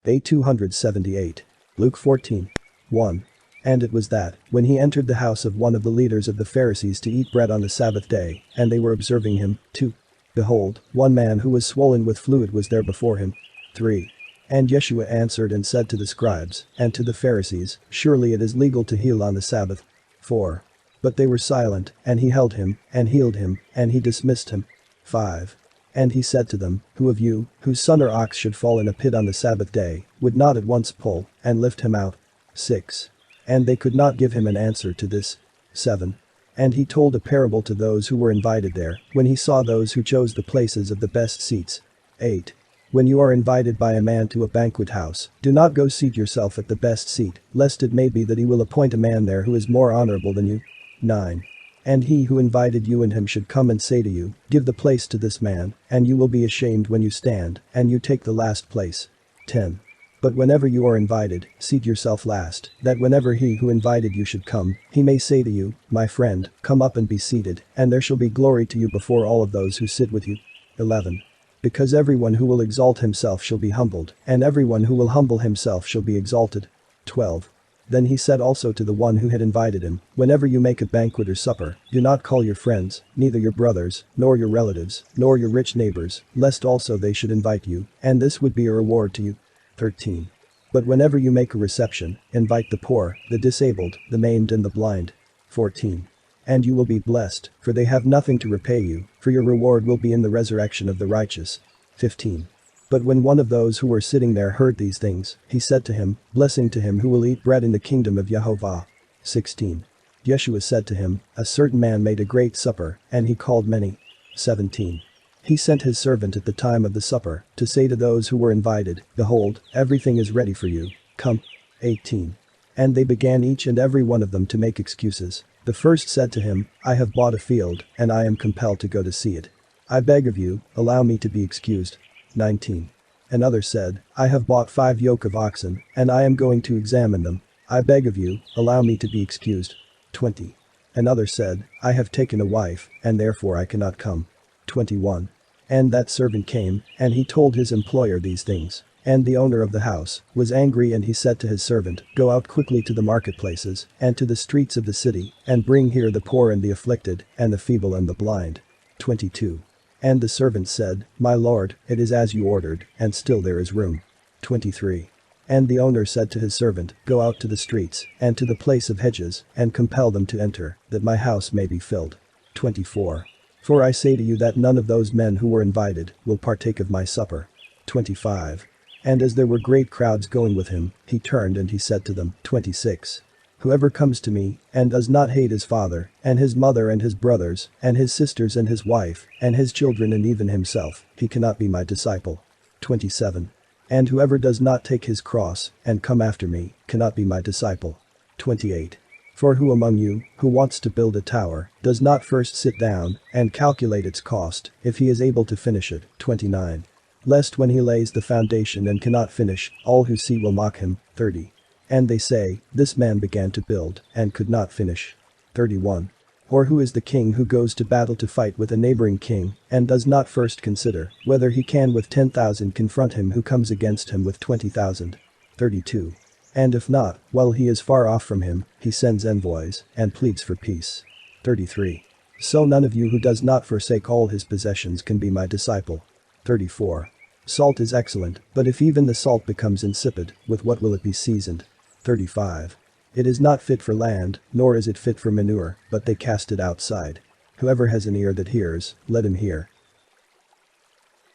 A278. Luke 14. 1. And it was that, when he entered the house of one of the leaders of the Pharisees to eat bread on the Sabbath day, and they were observing him, 2. Behold, one man who was swollen with fluid was there before him. 3. And Yeshua answered and said to the scribes, and to the Pharisees, surely it is legal to heal on the Sabbath. 4. But they were silent, and he held him, and healed him, and he dismissed him. 5. And he said to them, who of you, whose son or ox should fall in a pit on the Sabbath day, would not at once pull, and lift him out? 6. And they could not give him an answer to this. 7. And he told a parable to those who were invited there, when he saw those who chose the places of the best seats. 8. When you are invited by a man to a banquet house, do not go seat yourself at the best seat, lest it may be that he will appoint a man there who is more honorable than you. 9. And he who invited you and him should come and say to you, give the place to this man, and you will be ashamed when you stand, and you take the last place. 10. But whenever you are invited, seat yourself last, that whenever he who invited you should come, he may say to you, my friend, come up and be seated, and there shall be glory to you before all of those who sit with you. 11. Because everyone who will exalt himself shall be humbled, and everyone who will humble himself shall be exalted. 12. Then he said also to the one who had invited him, whenever you make a banquet or supper, do not call your friends, neither your brothers, nor your relatives, nor your rich neighbors, lest also they should invite you, and this would be a reward to you. 13. But whenever you make a reception, invite the poor, the disabled, the maimed and the blind. 14. And you will be blessed, for they have nothing to repay you, for your reward will be in the resurrection of the righteous. 15. But when one of those who were sitting there heard these things, he said to him, blessing to him who will eat bread in the kingdom of YEHOVAH. 16. Yeshua said to him, a certain man made a great supper, and he called many. 17. He sent his servant at the time of the supper, to say to those who were invited, behold, everything is ready for you, come. 18. And they began each and every one of them to make excuses. The first said to him, I have bought a field, and I am compelled to go to see it. I beg of you, allow me to be excused. 19. Another said, I have bought 5 yoke of oxen, and I am going to examine them. I beg of you, allow me to be excused. 20. Another said, I have taken a wife, and therefore I cannot come. 21. And that servant came, and he told his employer these things. And the owner of the house was angry, and he said to his servant, go out quickly to the marketplaces, and to the streets of the city, and bring here the poor and the afflicted, and the feeble and the blind. 22. And the servant said, my lord, it is as you ordered, and still there is room. 23. And the owner said to his servant, go out to the streets, and to the place of hedges, and compel them to enter, that my house may be filled. 24. For I say to you that none of those men who were invited will partake of my supper. 25. And as there were great crowds going with him, he turned and he said to them, 26. Whoever comes to me, and does not hate his father, and his mother and his brothers, and his sisters and his wife, and his children and even himself, he cannot be my disciple. 27. And whoever does not take his cross, and come after me, cannot be my disciple. 28. For who among you, who wants to build a tower, does not first sit down, and calculate its cost, if he is able to finish it? 29. Lest when he lays the foundation and cannot finish, all who see will mock him. 30. And they say, this man began to build, and could not finish. 31. Or who is the king who goes to battle to fight with a neighboring king, and does not first consider, whether he can with 10,000 confront him who comes against him with 20,000? 32. And if not, while he is far off from him, he sends envoys, and pleads for peace. 33. So none of you who does not forsake all his possessions can be my disciple. 34. Salt is excellent, but if even the salt becomes insipid, with what will it be seasoned? 35. It is not fit for land, nor is it fit for manure, but they cast it outside. Whoever has an ear that hears, let him hear.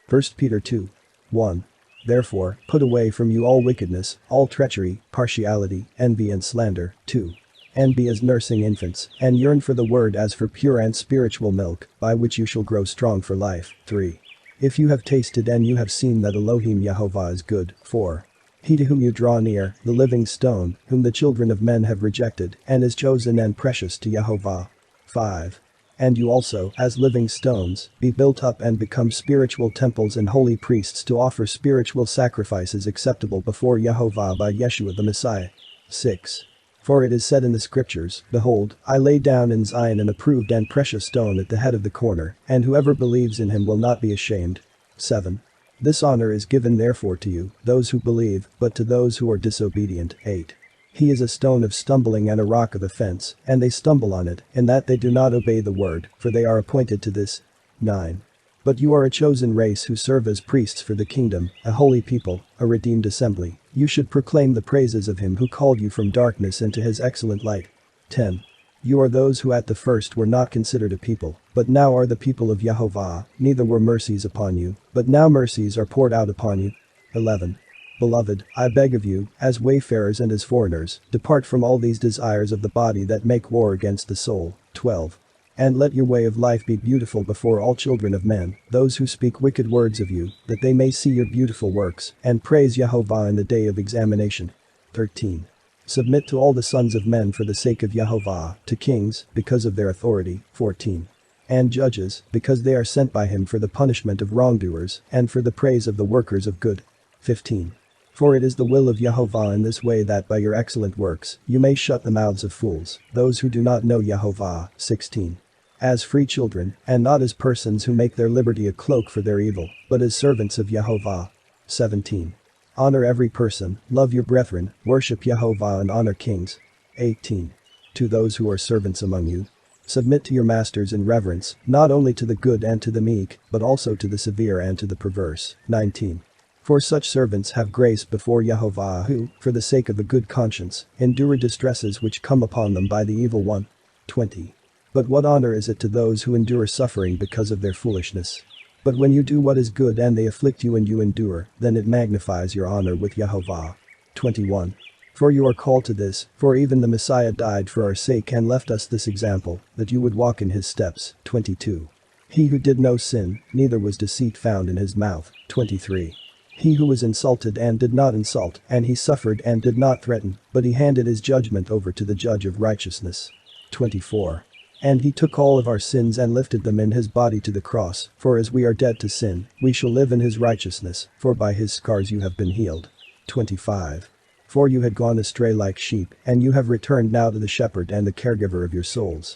1 Peter 2. 1. Therefore, put away from you all wickedness, all treachery, partiality, envy and slander. 2. And be as nursing infants, and yearn for the word as for pure and spiritual milk, by which you shall grow strong for life. 3. If you have tasted and you have seen that Elo-heem Jehovah is good. 4. He to whom you draw near, the living stone, whom the children of men have rejected, and is chosen and precious to Jehovah. 5. And you also, as living stones, be built up and become spiritual temples and holy priests to offer spiritual sacrifices acceptable before Jehovah by Yeshua the Messiah. 6. For it is said in the scriptures, behold, I lay down in Zion an approved and precious stone at the head of the corner, and whoever believes in him will not be ashamed. 7. This honor is given therefore to you, those who believe, but to those who are disobedient. 8. He is a stone of stumbling and a rock of offense, and they stumble on it, in that they do not obey the word, for they are appointed to this. 9. But you are a chosen race who serve as priests for the kingdom, a holy people, a redeemed assembly. You should proclaim the praises of him who called you from darkness into his excellent light. 10. You are those who at the first were not considered a people, but now are the people of Yehovah, neither were mercies upon you, but now mercies are poured out upon you. 11. Beloved, I beg of you, as wayfarers and as foreigners, depart from all these desires of the body that make war against the soul. 12. And let your way of life be beautiful before all children of men, those who speak wicked words of you, that they may see your beautiful works, and praise Yehovah in the day of examination. 13. Submit to all the sons of men for the sake of Yehovah, to kings, because of their authority. 14. And judges, because they are sent by him for the punishment of wrongdoers, and for the praise of the workers of good. 15. For it is the will of Yehovah in this way that by your excellent works, you may shut the mouths of fools, those who do not know Yehovah. 16. As free children, and not as persons who make their liberty a cloak for their evil, but as servants of Yehovah. 17. Honor every person, love your brethren, worship Yehovah and honor kings. 18. To those who are servants among you, submit to your masters in reverence, not only to the good and to the meek, but also to the severe and to the perverse. 19. For such servants have grace before Yehovah who, for the sake of a good conscience, endure distresses which come upon them by the evil one. 20. But what honor is it to those who endure suffering because of their foolishness? But when you do what is good and they afflict you and you endure, then it magnifies your honor with Yehovah. 21. For you are called to this, for even the Messiah died for our sake and left us this example, that you would walk in his steps. 22. He who did no sin, neither was deceit found in his mouth. 23. He who was insulted and did not insult, and he suffered and did not threaten, but he handed his judgment over to the judge of righteousness. 24. And he took all of our sins and lifted them in his body to the cross, for as we are dead to sin, we shall live in his righteousness, for by his scars you have been healed. 25. For you had gone astray like sheep, and you have returned now to the shepherd and the caregiver of your souls.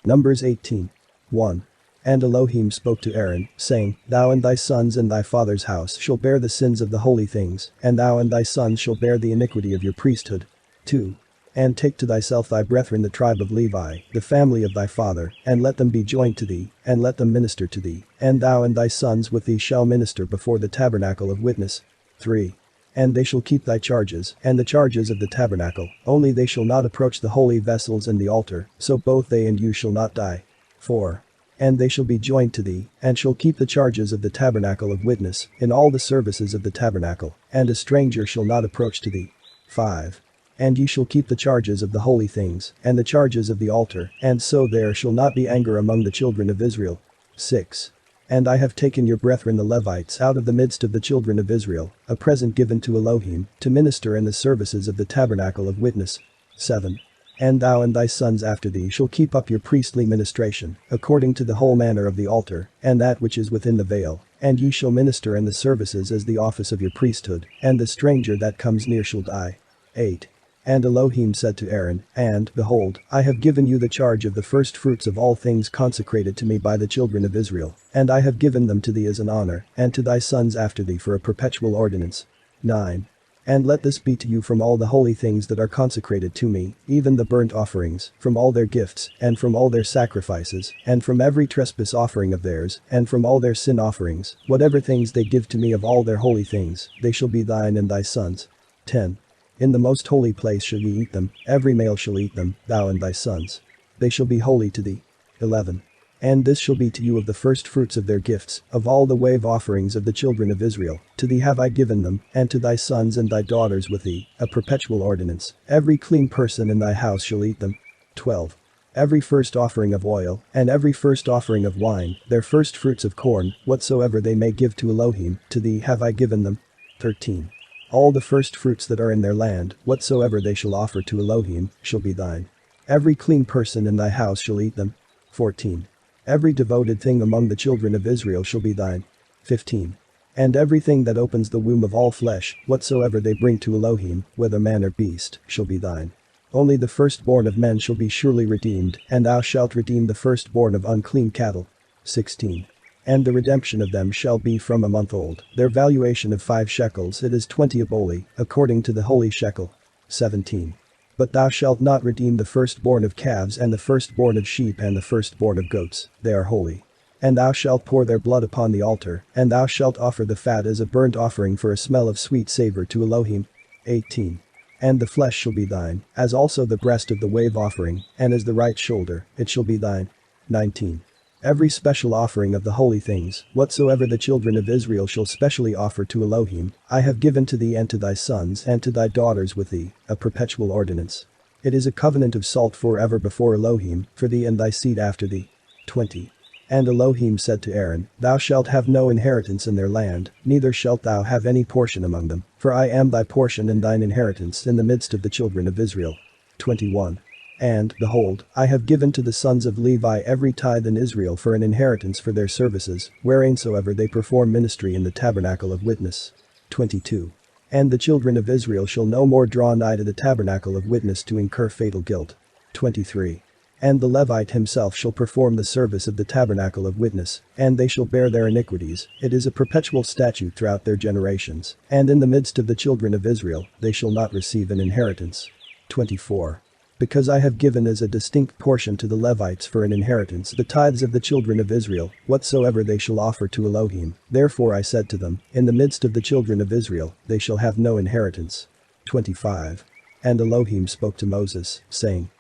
Numbers 18. 1. And Elo-heem spoke to Aaron, saying, Thou and thy sons and thy father's house shall bear the sins of the holy things, and thou and thy sons shall bear the iniquity of your priesthood. 2. And take to thyself thy brethren the tribe of Levi, the family of thy father, and let them be joined to thee, and let them minister to thee, and thou and thy sons with thee shall minister before the tabernacle of witness. 3. And they shall keep thy charges, and the charges of the tabernacle, only they shall not approach the holy vessels and the altar, so both they and you shall not die. 4. And they shall be joined to thee, and shall keep the charges of the tabernacle of witness, in all the services of the tabernacle, and a stranger shall not approach to thee. 5. And ye shall keep the charges of the holy things, and the charges of the altar, and so there shall not be anger among the children of Israel. 6. And I have taken your brethren the Levites out of the midst of the children of Israel, a present given to Elo-heem, to minister in the services of the tabernacle of witness. 7. And thou and thy sons after thee shall keep up your priestly ministration, according to the whole manner of the altar, and that which is within the veil, and ye shall minister in the services as the office of your priesthood, and the stranger that comes near shall die. 8. And Elo-heem said to Aaron, And, behold, I have given you the charge of the first fruits of all things consecrated to me by the children of Israel, and I have given them to thee as an honor, and to thy sons after thee for a perpetual ordinance. 9. And let this be to you from all the holy things that are consecrated to me, even the burnt offerings, from all their gifts, and from all their sacrifices, and from every trespass offering of theirs, and from all their sin offerings, whatever things they give to me of all their holy things, they shall be thine and thy sons. 10. In the most holy place shall ye eat them, every male shall eat them, thou and thy sons. They shall be holy to thee. 11. And this shall be to you of the first fruits of their gifts, of all the wave offerings of the children of Israel, to thee have I given them, and to thy sons and thy daughters with thee, a perpetual ordinance, every clean person in thy house shall eat them. 12. Every first offering of oil, and every first offering of wine, their first fruits of corn, whatsoever they may give to Elo-heem, to thee have I given them. 13. All the first fruits that are in their land, whatsoever they shall offer to Elo-heem, shall be thine. Every clean person in thy house shall eat them. 14. Every devoted thing among the children of Israel shall be thine. 15. And everything that opens the womb of all flesh, whatsoever they bring to Elo-heem, whether man or beast, shall be thine. Only the firstborn of men shall be surely redeemed, and thou shalt redeem the firstborn of unclean cattle. 16. And the redemption of them shall be from a month old, their valuation of 5 shekels, it is 20 oboli, according to the holy shekel. 17. But thou shalt not redeem the firstborn of calves and the firstborn of sheep and the firstborn of goats, they are holy. And thou shalt pour their blood upon the altar, and thou shalt offer the fat as a burnt offering for a smell of sweet savor to Elohim. 18. And the flesh shall be thine, as also the breast of the wave offering, and as the right shoulder, it shall be thine. 19. Every special offering of the holy things, whatsoever the children of Israel shall specially offer to Elohim, I have given to thee and to thy sons and to thy daughters with thee, a perpetual ordinance. It is a covenant of salt forever before Elohim, for thee and thy seed after thee. 20. And Elohim said to Aaron, Thou shalt have no inheritance in their land, neither shalt thou have any portion among them, for I am thy portion and thine inheritance in the midst of the children of Israel. 21. And, behold, I have given to the sons of Levi every tithe in Israel for an inheritance for their services, whereinsoever they perform ministry in the tabernacle of witness. 22. And the children of Israel shall no more draw nigh to the tabernacle of witness to incur fatal guilt. 23. And the Levite himself shall perform the service of the tabernacle of witness, and they shall bear their iniquities, it is a perpetual statute throughout their generations, and in the midst of the children of Israel, they shall not receive an inheritance. 24. Because I have given as a distinct portion to the Levites for an inheritance the tithes of the children of Israel, whatsoever they shall offer to Elohim, therefore I said to them, in the midst of the children of Israel, they shall have no inheritance. 25. And Elohim spoke to Moses, saying,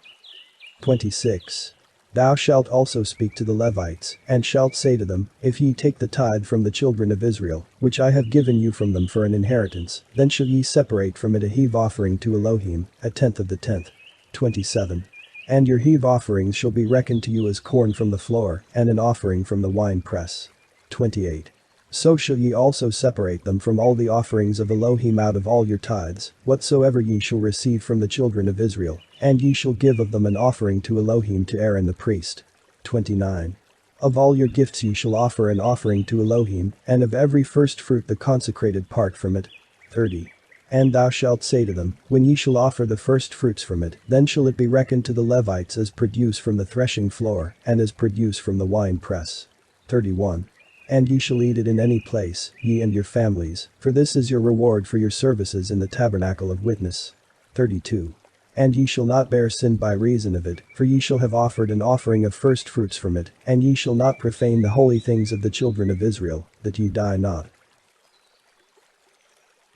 26. Thou shalt also speak to the Levites, and shalt say to them, If ye take the tithe from the children of Israel, which I have given you from them for an inheritance, then shall ye separate from it a heave offering to Elohim, a tenth of the tenth. 27. And your heave offerings shall be reckoned to you as corn from the floor, and an offering from the wine press. 28. So shall ye also separate them from all the offerings of Elohim out of all your tithes, whatsoever ye shall receive from the children of Israel, and ye shall give of them an offering to Elohim to Aaron the priest. 29. Of all your gifts ye shall offer an offering to Elohim, and of every first fruit the consecrated part from it. 30. And thou shalt say to them, When ye shall offer the first fruits from it, then shall it be reckoned to the Levites as produce from the threshing floor, and as produce from the wine press. 31. And ye shall eat it in any place, ye and your families, for this is your reward for your services in the tabernacle of witness. 32. And ye shall not bear sin by reason of it, for ye shall have offered an offering of first fruits from it, and ye shall not profane the holy things of the children of Israel, that ye die not.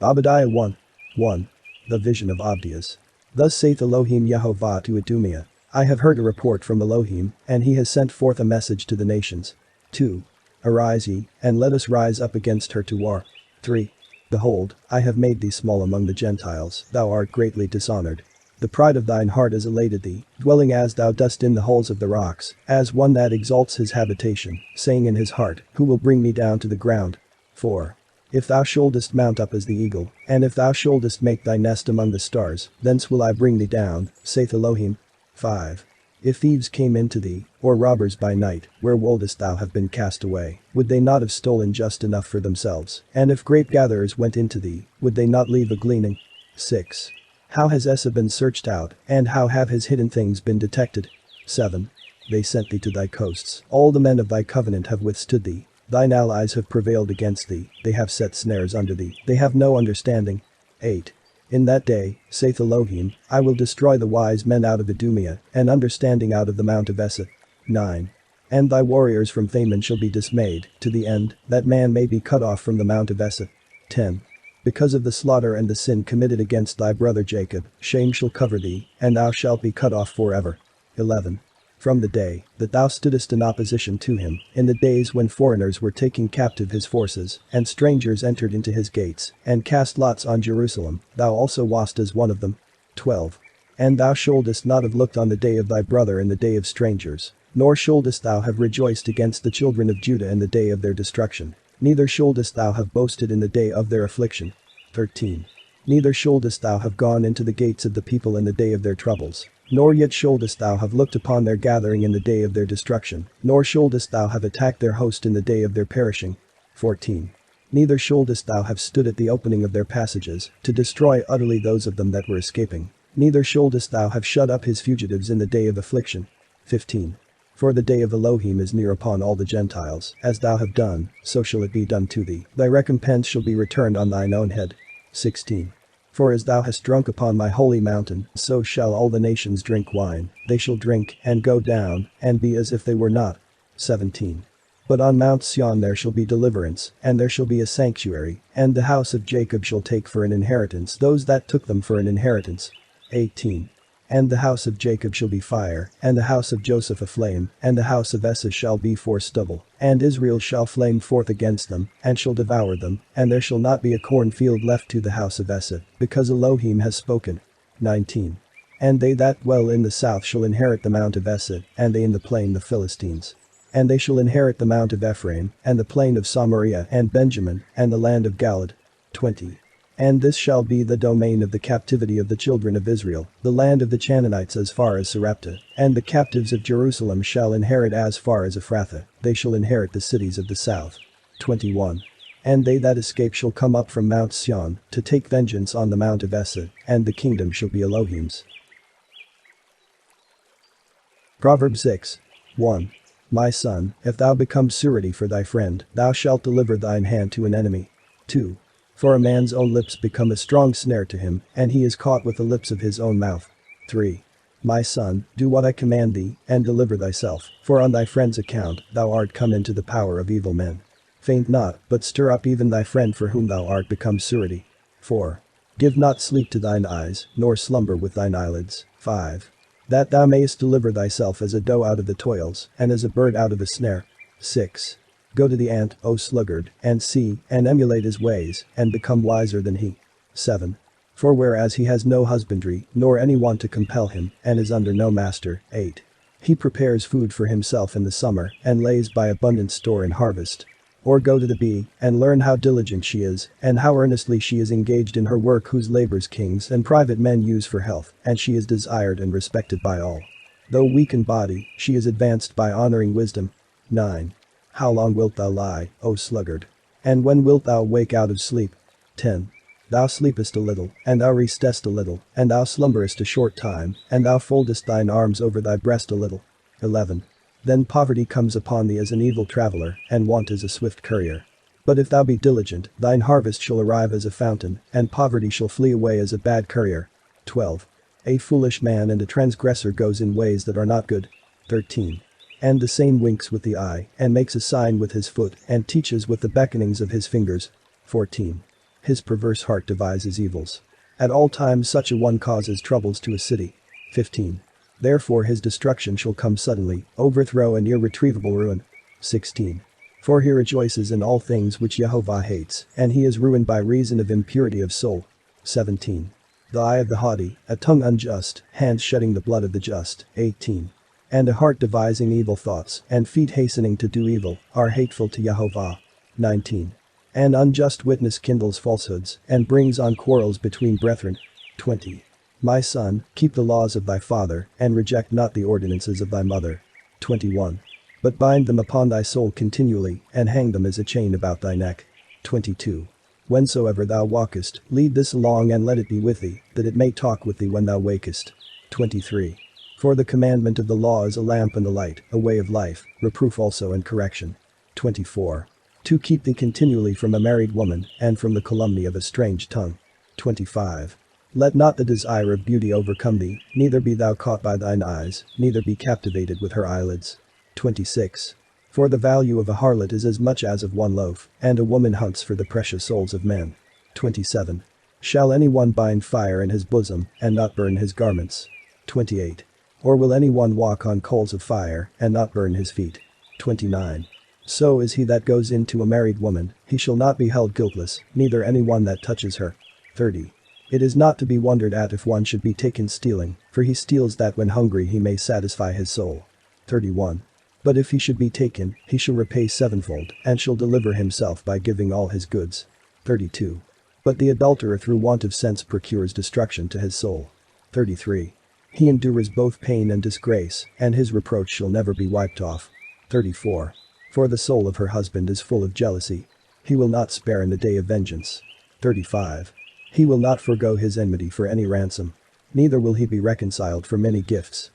Obadiah 1. 1. The vision of Abdias. Thus saith Elohim Yehovah to Idumea, I have heard a report from Elohim, and he has sent forth a message to the nations. 2. Arise ye, and let us rise up against her to war. 3. Behold, I have made thee small among the Gentiles, thou art greatly dishonored. The pride of thine heart has elated thee, dwelling as thou dost in the holes of the rocks, as one that exalts his habitation, saying in his heart, Who will bring me down to the ground? 4. If thou shouldest mount up as the eagle, and if thou shouldest make thy nest among the stars, thence will I bring thee down, saith Elohim. 5. If thieves came into thee, or robbers by night, where wouldest thou have been cast away? Would they not have stolen just enough for themselves? And if grape gatherers went into thee, would they not leave a gleaning? 6. How has Esau been searched out, and how have his hidden things been detected? 7. They sent thee to thy coasts, all the men of thy covenant have withstood thee. Thine allies have prevailed against thee, they have set snares under thee, they have no understanding. 8. In that day, saith Elohim, I will destroy the wise men out of Idumea, and understanding out of the mount of Esau. 9. And thy warriors from Thaman shall be dismayed, to the end, that man may be cut off from the mount of Esau. 10. Because of the slaughter and the sin committed against thy brother Jacob, shame shall cover thee, and thou shalt be cut off forever. 11. From the day that thou stoodest in opposition to him, in the days when foreigners were taking captive his forces, and strangers entered into his gates, and cast lots on Jerusalem, thou also wast as one of them. 12. And thou shouldest not have looked on the day of thy brother in the day of strangers, nor shouldest thou have rejoiced against the children of Judah in the day of their destruction, neither shouldest thou have boasted in the day of their affliction. 13. Neither shouldest thou have gone into the gates of the people in the day of their troubles, nor yet shouldest thou have looked upon their gathering in the day of their destruction, nor shouldest thou have attacked their host in the day of their perishing. 14. Neither shouldest thou have stood at the opening of their passages, to destroy utterly those of them that were escaping, neither shouldest thou have shut up his fugitives in the day of affliction. 15. For the day of Elohim is near upon all the Gentiles, as thou have done, so shall it be done to thee, thy recompense shall be returned on thine own head. 16. For as thou hast drunk upon my holy mountain, so shall all the nations drink wine, they shall drink, and go down, and be as if they were not. 17. But on Mount Sion there shall be deliverance, and there shall be a sanctuary, and the house of Jacob shall take for an inheritance those that took them for an inheritance. 18. And the house of Jacob shall be fire, and the house of Joseph a flame, and the house of Esau shall be for stubble, and Israel shall flame forth against them, and shall devour them, and there shall not be a cornfield left to the house of Esau, because Elohim has spoken. 19. And they that dwell in the south shall inherit the mount of Esau, and they in the plain the Philistines. And they shall inherit the mount of Ephraim, and the plain of Samaria and Benjamin, and the land of Galiad. 20. And this shall be the domain of the captivity of the children of Israel, the land of the Canaanites as far as Sarepta, and the captives of Jerusalem shall inherit as far as Ephrathah, they shall inherit the cities of the south. 21. And they that escape shall come up from Mount Sion, to take vengeance on the mount of Esau, and the kingdom shall be Elohim's. Proverbs 6. 1. My son, if thou become surety for thy friend, thou shalt deliver thine hand to an enemy. 2. For a man's own lips become a strong snare to him, and he is caught with the lips of his own mouth. 3. My son, do what I command thee, and deliver thyself, for on thy friend's account thou art come into the power of evil men. Faint not, but stir up even thy friend for whom thou art become surety. 4. Give not sleep to thine eyes, nor slumber with thine eyelids. 5. That thou mayest deliver thyself as a doe out of the toils, and as a bird out of a snare. 6. Go to the ant, O sluggard, and see, and emulate his ways, and become wiser than he. 7. For whereas he has no husbandry, nor any one to compel him, and is under no master. 8. He prepares food for himself in the summer, and lays by abundant store in harvest. Or go to the bee, and learn how diligent she is, and how earnestly she is engaged in her work, whose labors kings and private men use for health, and she is desired and respected by all. Though weak in body, she is advanced by honoring wisdom. 9. How long wilt thou lie, O sluggard? And when wilt thou wake out of sleep? 10. Thou sleepest a little, and thou restest a little, and thou slumberest a short time, and thou foldest thine arms over thy breast a little. 11. Then poverty comes upon thee as an evil traveler, and want as a swift courier. But if thou be diligent, thine harvest shall arrive as a fountain, and poverty shall flee away as a bad courier. 12. A foolish man and a transgressor goes in ways that are not good. 13. And the same winks with the eye, and makes a sign with his foot, and teaches with the beckonings of his fingers. 14. His perverse heart devises evils. At all times such a one causes troubles to a city. 15. Therefore his destruction shall come suddenly, overthrow and irretrievable ruin. 16. For he rejoices in all things which Jehovah hates, and he is ruined by reason of impurity of soul. 17. The eye of the haughty, a tongue unjust, hands shedding the blood of the just. 18. And a heart devising evil thoughts, and feet hastening to do evil, are hateful to Jehovah. 19. An unjust witness kindles falsehoods, and brings on quarrels between brethren. 20. My son, keep the laws of thy father, and reject not the ordinances of thy mother. 21. But bind them upon thy soul continually, and hang them as a chain about thy neck. 22. Whensoever thou walkest, lead this along and let it be with thee, that it may talk with thee when thou wakest. 23. For the commandment of the law is a lamp and a light, a way of life, reproof also and correction. 24. To keep thee continually from a married woman, and from the calumny of a strange tongue. 25. Let not the desire of beauty overcome thee, neither be thou caught by thine eyes, neither be captivated with her eyelids. 26. For the value of a harlot is as much as of one loaf, and a woman hunts for the precious souls of men. 27. Shall any one bind fire in his bosom, and not burn his garments? 28. Or will any one walk on coals of fire, and not burn his feet? 29. So is he that goes in to a married woman, he shall not be held guiltless, neither any one that touches her. 30. It is not to be wondered at if one should be taken stealing, for he steals that when hungry he may satisfy his soul. 31. But if he should be taken, he shall repay sevenfold, and shall deliver himself by giving all his goods. 32. But the adulterer through want of sense procures destruction to his soul. 33. He endures both pain and disgrace, and his reproach shall never be wiped off. 34. For the soul of her husband is full of jealousy. He will not spare in the day of vengeance. 35. He will not forego his enmity for any ransom. Neither will he be reconciled for many gifts.